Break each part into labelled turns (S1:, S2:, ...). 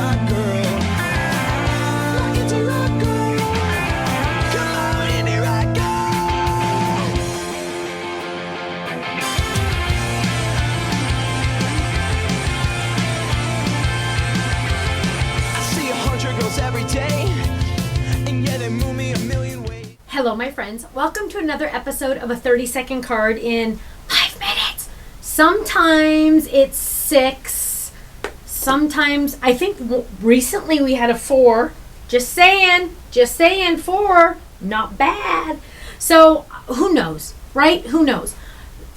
S1: rock girl. Like it's a rock girl. Come on, indie rock girl. I see 100 girls every day, and yeah, they move me a million ways.
S2: Hello, my friends. Welcome to another episode of a 30-second card in 5 minutes. Sometimes it's 6. Sometimes, I think recently we had a 4. Just saying, 4. Not bad. So, who knows, right? Who knows?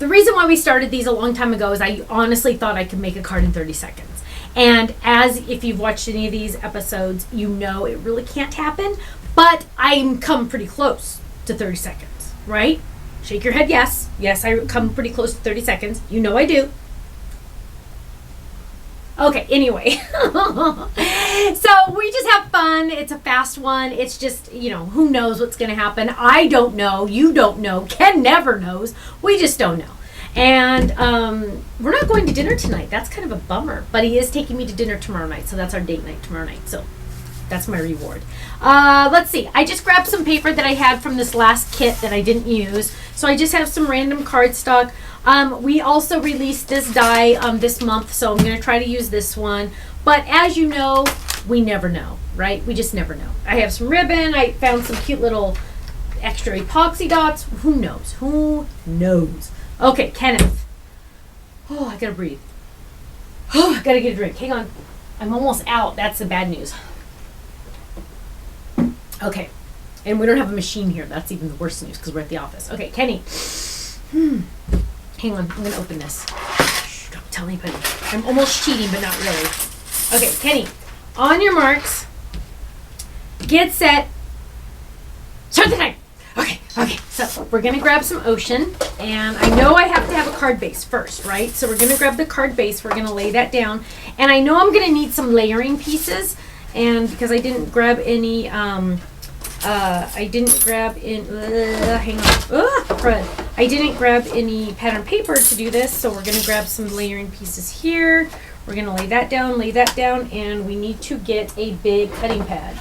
S2: The reason why we started these a long time ago is I honestly thought I could make a card in 30 seconds. And as if you've watched any of these episodes, you know it really can't happen. But I'm come pretty close to 30 seconds, right? Shake your head, yes. Yes, I come pretty close to 30 seconds. You know I do. Okay, anyway. So we just have fun. It's a fast one. It's just, who knows what's going to happen. I don't know. You don't know. Ken never knows. We just don't know. And we're not going to dinner tonight. That's kind of a bummer. But he is taking me to dinner tomorrow night. So that's our date night tomorrow night. So that's my reward. Let's see. I just grabbed some paper that I had from this last kit that I didn't use. So I just have some random cardstock. We also released this die this month, so I'm going to try to use this one. But as you know, we never know, right? We just never know. I have some ribbon. I found some cute little extra epoxy dots. Who knows? Who knows? Okay, Kenneth. Oh, I got to breathe. Oh, I got to get a drink. Hang on. I'm almost out. That's the bad news. Okay. And we don't have a machine here. That's even the worst news because we're at the office. Okay, Kenny. Hang on. I'm going to open this. Shh, don't tell anybody. I'm almost cheating, but not really. Okay, Kenny. On your marks. Get set. Start the time. Okay. So we're going to grab some ocean. And I know I have to have a card base first, right? So we're going to grab the card base. We're going to lay that down. And I know I'm going to need some layering pieces. And because I didn't grab any... hang on. Crud. I didn't grab any pattern paper to do this, so we're going to grab some layering pieces here. We're going to lay that down, and we need to get a big cutting pad.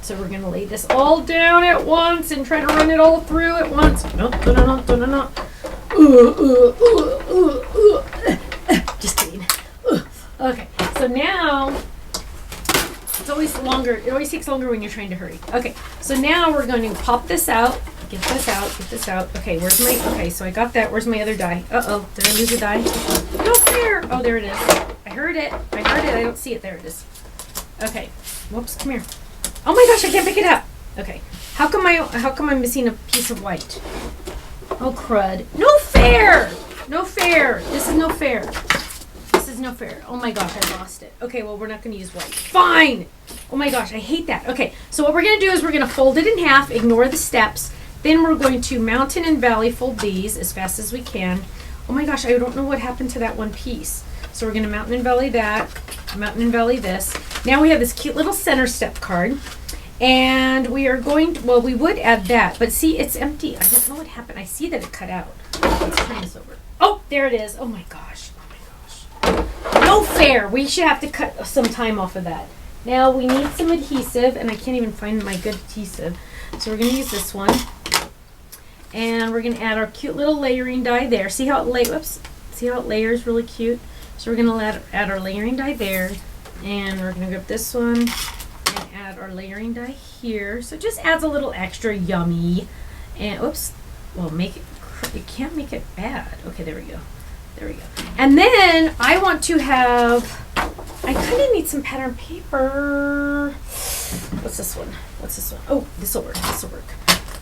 S2: So we're going to lay this all down at once and try to run it all through at once. No. Just kidding. Okay, so now... It always takes longer when you're trying to hurry. Okay, so now we're going to pop this out. Get this out. Okay, so I got that. Where's my other die? Uh-oh, did I lose a die? No fair! Oh, there it is. I heard it. I don't see it. There it is. Okay, whoops, come here. Oh my gosh, I can't pick it up. Okay, how come I'm missing a piece of white? Oh, crud. No fair! This is no fair. Oh my gosh, I lost it. Okay, well, we're not going to use white. Fine! Oh my gosh, I hate that. Okay, so what we're going to do is we're going to fold it in half, ignore the steps. Then we're going to mountain and valley fold these as fast as we can. Oh my gosh, I don't know what happened to that one piece. So we're going to mountain and valley that, mountain and valley this. Now we have this cute little center step card. And we are going to, well, we would add that, but see, it's empty. I don't know what happened. I see that it cut out. Let's turn this over. Oh, there it is. Oh my gosh. No fair. We should have to cut some time off of that. Now we need some adhesive, and I can't even find my good adhesive. So we're going to use this one. And we're going to add our cute little layering die there. See how it layers really cute? So we're going to add our layering die there. And we're going to grab this one and add our layering die here. So it just adds a little extra yummy. And oops. Well, you can't make it bad. Okay, there we go. And then I want to have, I kind of need some pattern paper. What's this one? Oh, this will work.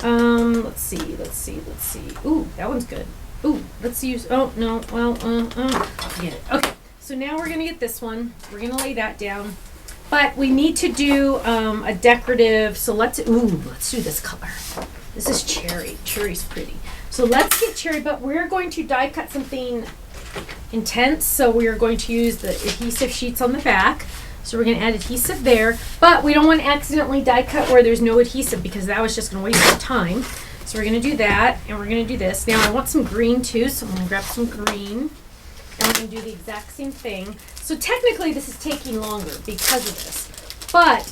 S2: Let's see. Ooh, that one's good. Ooh, let's use, oh, no, well, forget it. Okay, so now we're going to get this one. We're going to lay that down. But we need to do a decorative, so let's do this color. This is cherry. Cherry's pretty. So let's get cherry, but we're going to die cut something intense, so we are going to use the adhesive sheets on the back. So we're going to add adhesive there, but we don't want to accidentally die cut where there's no adhesive because that was just going to waste our time. So we're going to do that, and we're going to do this. Now I want some green too, so I'm going to grab some green. I'm going to do the exact same thing. So technically this is taking longer because of this. But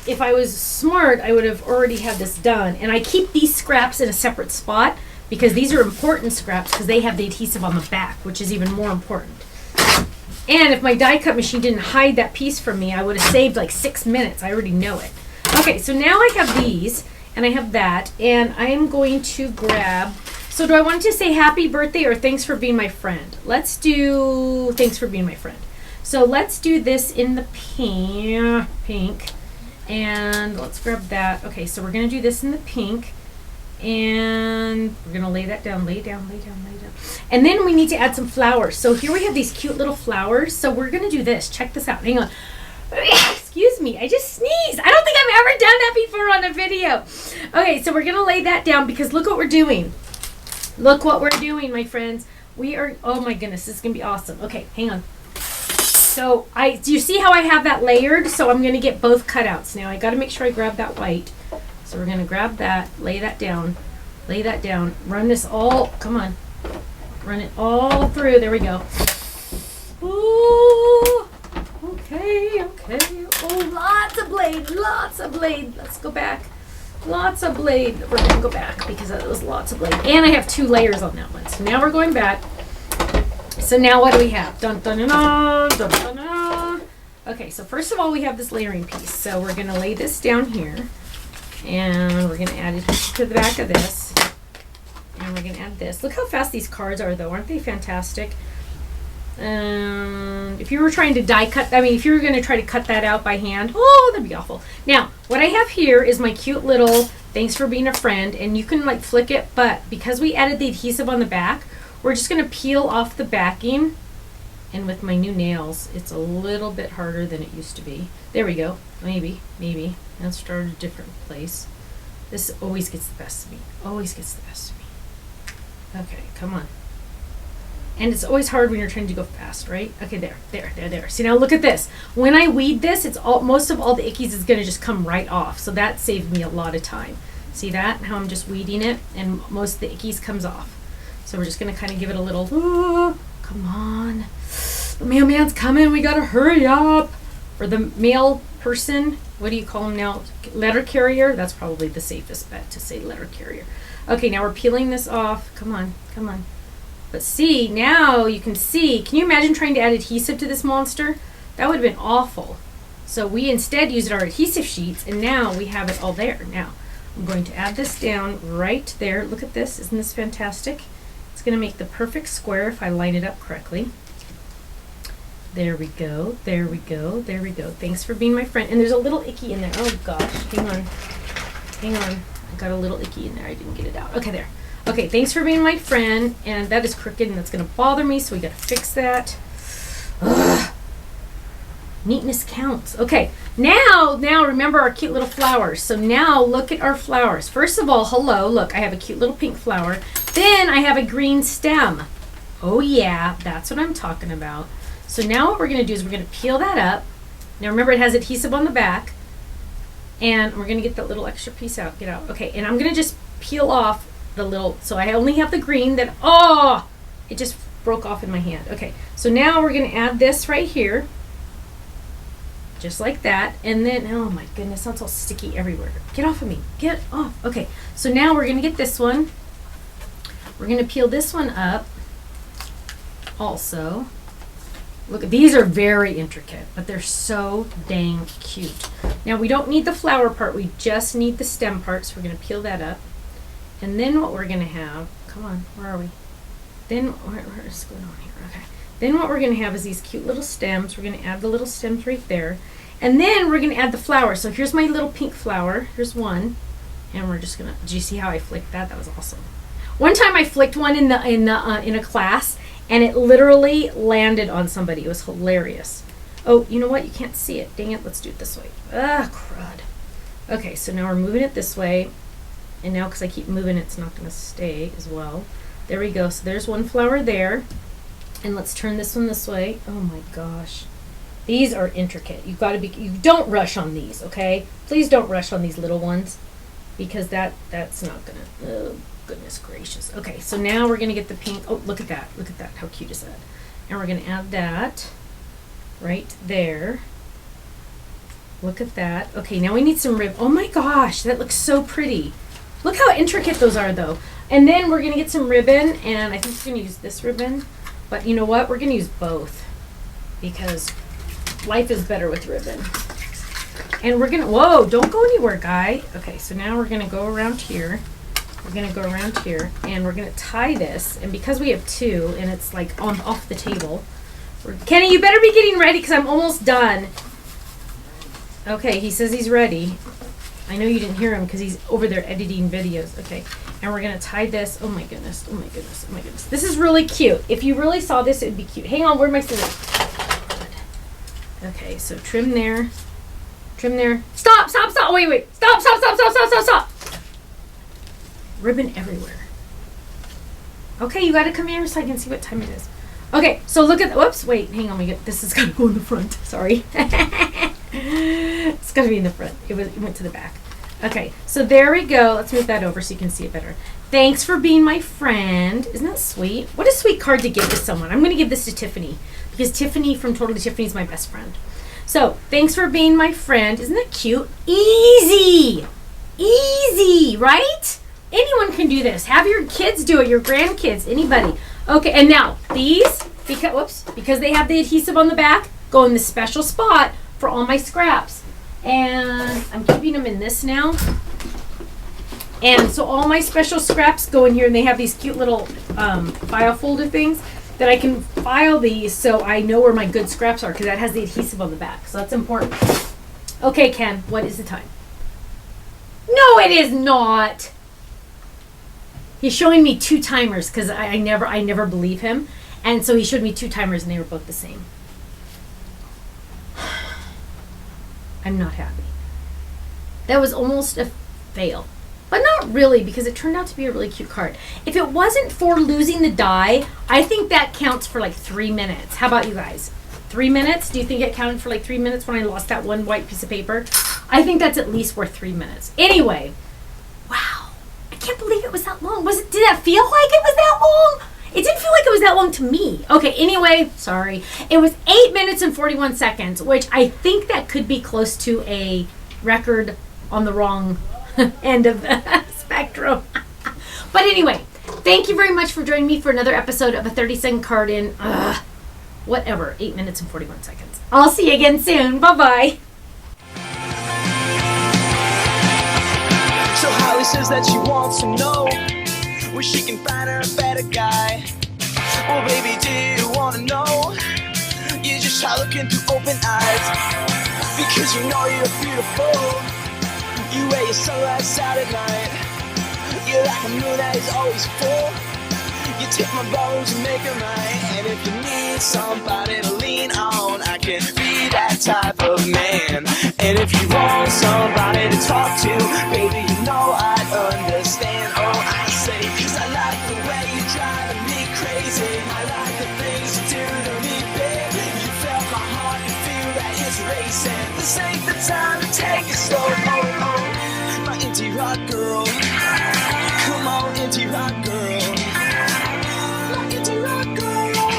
S2: if I was smart, I would have already had this done. And I keep these scraps in a separate spot because these are important scraps because they have the adhesive on the back, which is even more important. And if my die cut machine didn't hide that piece from me, I would have saved like 6 minutes. I already know it. Okay, so now I have these and I have that, and I am going to grab, so do I want to say happy birthday or thanks for being my friend? Let's do thanks for being my friend. So let's do this in the pink, and let's grab that. Okay, so we're going to do this in the pink, and we're going to lay that down, lay down. And then we need to add some flowers. So here we have these cute little flowers. So we're going to do this. Check this out. Hang on. Excuse me. I just sneezed. I don't think I've ever done that before on a video. Okay, so we're going to lay that down because look what we're doing. Look what we're doing, my friends. We are, oh my goodness, this is going to be awesome. Okay, hang on. So do you see how I have that layered? So I'm going to get both cutouts. Now I got to make sure I grab that white. So we're going to grab that, lay that down, run this all, come on, run it all through. There we go. Ooh, okay. Oh, lots of blade. Let's go back. Lots of blade. We're going to go back because that was lots of blade. And I have 2 layers on that one. So now we're going back. So now what do we have? Dun, dun, dun, dun, dun, dun, dun. Okay, so first of all, we have this layering piece. So we're going to lay this down here. And we're going to add it to the back of this. And we're going to add this. Look how fast these cards are, though. Aren't they fantastic? If you were trying to die cut, if you were going to try to cut that out by hand, oh, that'd be awful. Now, what I have here is my cute little thanks for being a friend. And you can, like, flick it. But because we added the adhesive on the back, we're just going to peel off the backing. And with my new nails, it's a little bit harder than it used to be. There we go. Maybe. Let's start a different place. This always gets the best of me. Okay, come on. And it's always hard when you're trying to go fast, right? Okay, there. See, now look at this. When I weed this, most of all the ickies is going to just come right off. So that saved me a lot of time. See that? How I'm just weeding it, and most of the ickies comes off. So we're just going to kind of give it a little, come on. The mailman's coming. We got to hurry up. Or the mail person, what do you call them now? Letter carrier? That's probably the safest bet to say letter carrier. Okay, now we're peeling this off. Come on. But see, now you can see. Can you imagine trying to add adhesive to this monster? That would have been awful. So we instead used our adhesive sheets, and now we have it all there. Now, I'm going to add this down right there. Look at this. Isn't this fantastic? It's going to make the perfect square if I line it up correctly. There we go. Thanks for being my friend. And there's a little icky in there. Oh gosh, hang on. I got a little icky in there. I didn't get it out. Okay, there. Okay, thanks for being my friend. And that is crooked and that's going to bother me, so we got to fix that. Ugh. Neatness counts. Okay, now remember our cute little flowers. So now look at our flowers. First of all, hello, look, I have a cute little pink flower. Then I have a green stem. Oh yeah, that's what I'm talking about. So now what we're going to do is we're going to peel that up. Now remember, it has adhesive on the back. And we're going to get that little extra piece out. Get out. Okay, and I'm going to just peel off the little, so I only have the green that, it just broke off in my hand. Okay, so now we're going to add this right here. Just like that. And then, oh my goodness, that's all sticky everywhere. Get off of me. Get off. Okay, so now we're going to get this one. We're going to peel this one up also. Look, these are very intricate, but they're so dang cute. Now, we don't need the flower part. We just need the stem part, so we're going to peel that up. And then what we're going to have, come on, where are we? Then, what's going on here? Okay. Then what we're going to have is these cute little stems. We're going to add the little stems right there. And then we're going to add the flower. So here's my little pink flower. Here's one. And we're just going to, do you see how I flicked that? That was awesome. One time I flicked one in a class, and it literally landed on somebody. It was hilarious. Oh, you know what? You can't see it. Dang it. Let's do it this way. Ah, crud. Okay, so now we're moving it this way. And now, because I keep moving, it's not going to stay as well. There we go. So there's one flower there. And let's turn this one this way. Oh my gosh. These are intricate. You don't rush on these, okay? Please don't rush on these little ones, because that's not going to, oh goodness gracious. Okay, so now we're going to get the pink. Oh, look at that. Look at that. How cute is that? And we're going to add that right there. Look at that. Okay, now we need some ribbon. Oh my gosh, that looks so pretty. Look how intricate those are though. And then we're going to get some ribbon, and I think we're going to use this ribbon. But you know what? We're going to use both because life is better with ribbon. And we're going to, whoa, don't go anywhere, guy. Okay, so now we're going to go around here. We're going to go around here, and we're going to tie this. And because we have two, and it's like off the table. Kenny, you better be getting ready because I'm almost done. Okay, he says he's ready. I know you didn't hear him because he's over there editing videos. Okay, and we're going to tie this. Oh my goodness, oh my goodness, oh my goodness. This is really cute. If you really saw this, it would be cute. Hang on, where'd my scissors? Okay, so trim there. Trim there. Stop, stop, stop. Wait. Stop, stop, stop, stop, stop, stop, stop. Ribbon everywhere. Okay, you got to come here so I can see what time it is. Okay, so look at, whoops, wait, hang on, this is going to go in the front. Sorry. It's got to be in the front. It went to the back. Okay, so there we go. Let's move that over so you can see it better. Thanks for being my friend. Isn't that sweet? What a sweet card to give to someone. I'm going to give this to Tiffany because Tiffany from Totally Tiffany is my best friend. So, thanks for being my friend. Isn't that cute? Easy! Easy, right? Anyone can do this. Have your kids do it, your grandkids, anybody. Okay, and now these, because they have the adhesive on the back, go in the special spot for all my scraps. And I'm keeping them in this now. And so all my special scraps go in here, and they have these cute little file folder things that I can file these so I know where my good scraps are because that has the adhesive on the back. So that's important. Okay, Ken, what is the time? No, it is not. He's showing me two timers because I never believe him. And so he showed me two timers and they were both the same. I'm not happy. That was almost a fail. But not really because it turned out to be a really cute card. If it wasn't for losing the die, I think that counts for like 3 minutes. How about you guys? 3 minutes? Do you think it counted for like 3 minutes when I lost that one white piece of paper? I think that's at least worth 3 minutes. Anyway, wow. I can't believe it was that long. Did that feel like it was that long? It didn't feel like it was that long to me. Okay, anyway, sorry. It was 8 minutes and 41 seconds, which I think that could be close to a record on the wrong end of the spectrum. But anyway, thank you very much for joining me for another episode of a 30-second card in, 8 minutes and 41 seconds. I'll see you again soon. Bye-bye.
S1: So Holly says that she wants to know where she can find her a better guy. Well, baby, do you want to know? You just try looking through open eyes, because you know you're beautiful. You wear your sunglasses out at night. You're like a moon that is always full. You take my bones and make them right. And if you need somebody to lean on, I can be that type of man. And if you want somebody to talk to, baby, you know I'd understand. Oh, I say, 'cause I like the way you're driving me crazy. I like the things you do to me, baby. You felt my heart, you feel that it's racing. This ain't the time to take it slow. My indie rock girl. Come on, indie rock girl. My indie rock girl.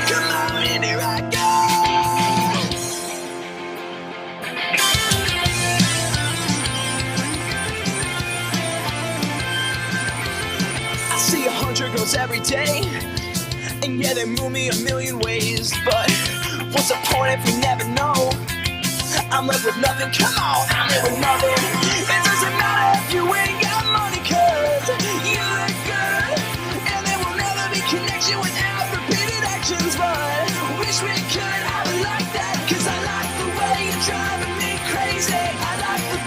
S1: Come on, indie rock girl. I see 100 girls every day, and yeah, they move me a million ways. But what's the point if we never know? I'm left with nothing, come on, I'm in with nothing. It doesn't matter if you ain't got money, 'cause you look good. And there will never be connection without repeated actions. But wish we could have it like that, 'cause I like the way you're driving me crazy. I like the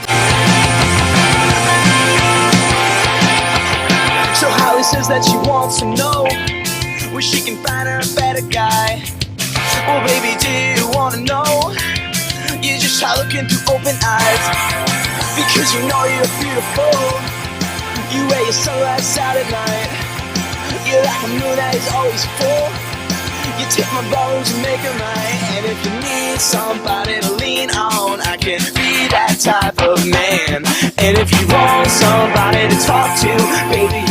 S1: So Holly says that she wants to know where she can find her a better guy. Well, baby, do you want to know? You just try looking through open eyes, because you know you're beautiful. You wear your sunglasses out at night. You're like a moon that is always full. You take my bones and make them right. And if you need somebody to lean on, I can be that type of man. And if you want somebody to talk to, baby,